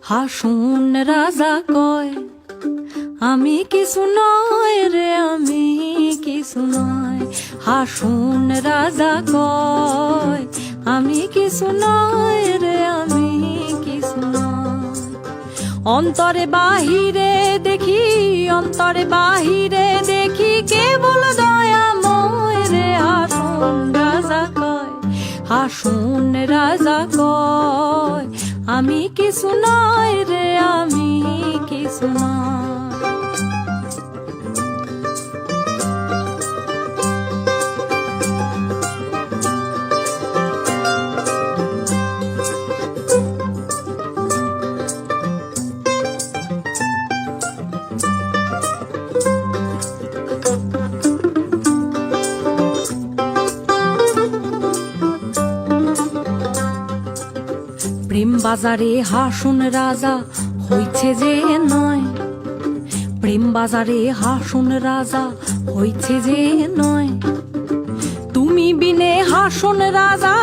হাসুন রাজা কয় আমি কিছু নয় রে, আমি কিছু নয়। হাসুন রাজা কয় আমি কিছু নয় রে, আমি কিছু নয়। অন্তরে বাহিরে দেখি, অন্তরে বাহিরে দেখি কেবল দয়াময় রে। হাসুন রাজা কয়, হাসুন রাজা কয় আমি কিছু নয় রে, আমি কিছু নয়। প্রেম বাজারে হাসুন রাজা হইছে যে নয়, প্রেম বাজারে হাসুন রাজা হইছে যে নয়। তুমি বিনে হাসুন রাজা